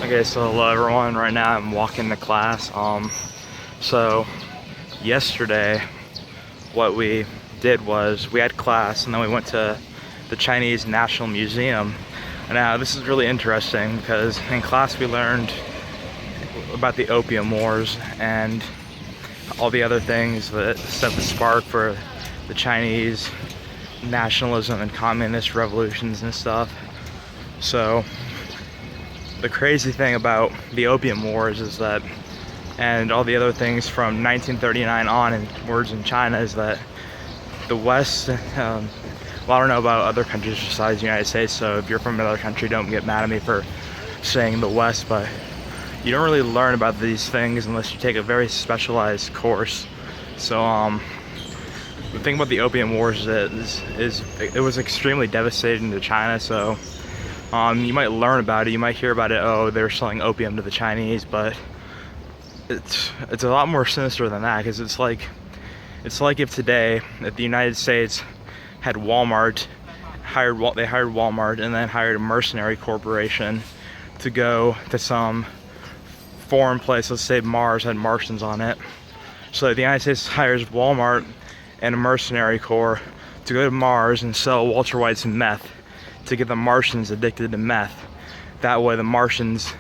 Okay, so hello everyone. Right now I'm walking to class. So yesterday, what we did was we had class, and then we went to the Chinese National Museum. And now this is really interesting because in class we learned about the Opium Wars and all the other things that set the spark for the Chinese nationalism and communist revolutions and stuff. So the crazy thing about the Opium Wars is that, and all the other things from 1939 on inwards in China, is that the West, well, I don't know about other countries besides the United States, so if you're from another country, don't get mad at me for saying the West, but you don't really learn about these things unless you take a very specialized course. So the thing about the Opium Wars is it was extremely devastating to China. So you might learn about it, you might hear about it, oh, they're selling opium to the Chinese, but it's a lot more sinister than that, because it's like if today, if the United States had Walmart, they hired Walmart and then hired a mercenary corporation to go to some foreign place, let's say Mars, had Martians on it. So the United States hires Walmart and a mercenary corps to go to Mars and sell Walter White's meth to get the Martians addicted to meth. That way the Martians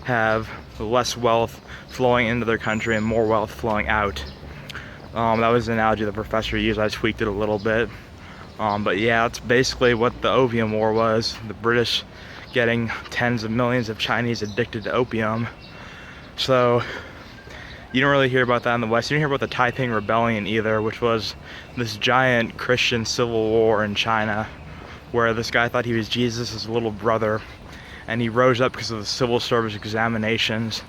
have less wealth flowing into their country and more wealth flowing out. That was the analogy the professor used. I tweaked it a little bit. But yeah, that's basically what the Opium War was. The British getting tens of millions of Chinese addicted to opium. So you don't really hear about that in the West. You don't hear about the Taiping Rebellion either, which was this giant Christian civil war in China, where this guy thought he was Jesus' little brother, and he rose up because of the civil service examinations,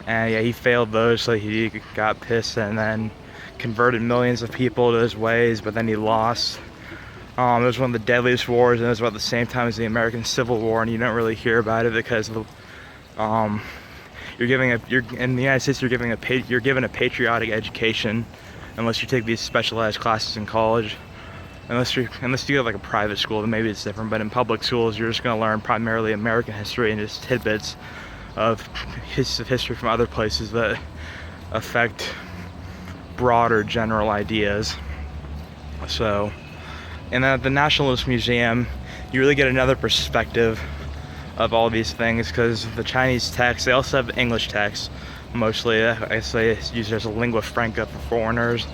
and yeah, he failed those, so he got pissed and then converted millions of people to his ways, but then he lost. It was one of the deadliest wars, and it was about the same time as the American Civil War, and you don't really hear about it because of you're in the United States, you're given a patriotic education unless you take these specialized classes in college. Unless you go to like a private school, then maybe it's different. But in public schools, you're just going to learn primarily American history and just tidbits of history from other places that affect broader general ideas. So, and then at the Nationalist Museum, you really get another perspective of all these things, because the Chinese text, they also have English text mostly. I guess they use it as a lingua franca for foreigners.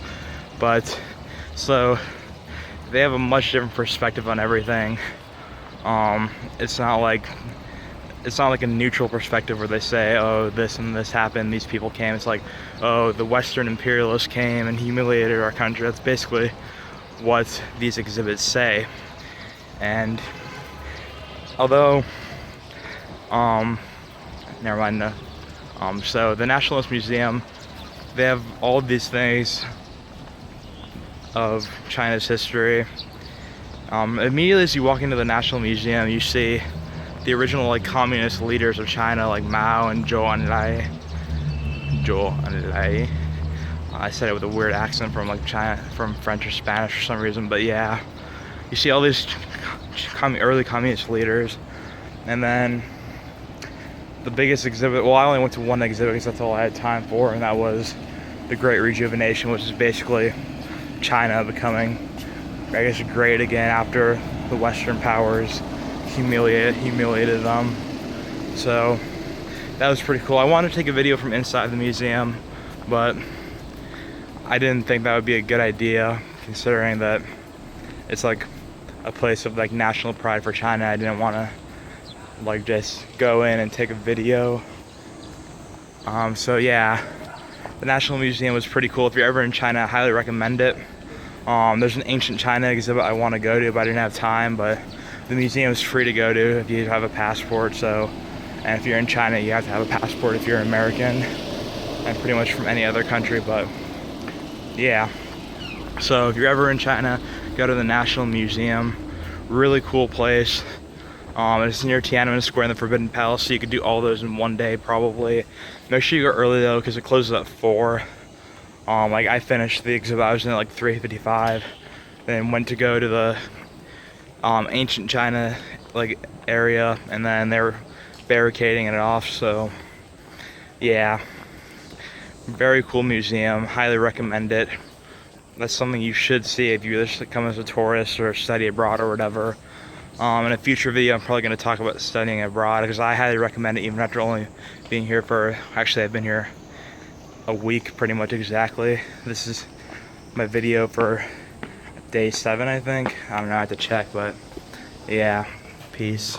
But so they have a much different perspective on everything. It's not like a neutral perspective where they say, oh, this and this happened, these people came. It's like, oh, the Western imperialists came and humiliated our country. That's basically what these exhibits say. And although never mind. So the Nationalist Museum, they have all of these things of China's history. Immediately as you walk into the National Museum, you see the original communist leaders of China, like Mao and Zhou Enlai. I said it with a weird accent from from French or Spanish for some reason, but yeah, you see all these early communist leaders. And then the biggest exhibit, well, I only went to one exhibit because that's all I had time for, and that was the Great Rejuvenation, which is basically China becoming, I guess, great again after the Western powers humiliated them. So that was pretty cool. I wanted to take a video from inside the museum, but I didn't think that would be a good idea, considering that it's like a place of national pride for China. I didn't want to just go in and take a video. So yeah, the National Museum was pretty cool. If you're ever in China, I highly recommend it. There's an ancient China exhibit I want to go to, but I didn't have time. But the museum is free to go to if you have a passport. So, and if you're in China, you have to have a passport if you're American, and pretty much from any other country. But yeah, so if you're ever in China, go to the National Museum. Really cool place. It's near Tiananmen Square and the Forbidden Palace, so you could do all those in one day probably. Make sure you go early though, because it closes at 4. I finished the exhibit, I was in at 3:55, then went to go to the ancient China area, and then barricading it off. So yeah, very cool museum, highly recommend it. That's something you should see if you just come as a tourist or study abroad or whatever. In a future video, I'm probably going to talk about studying abroad, because I highly recommend it, even after only being here for, actually I've been here a week pretty much exactly. This is my video for day 7, I think. I don't know, I have to check, but yeah, peace.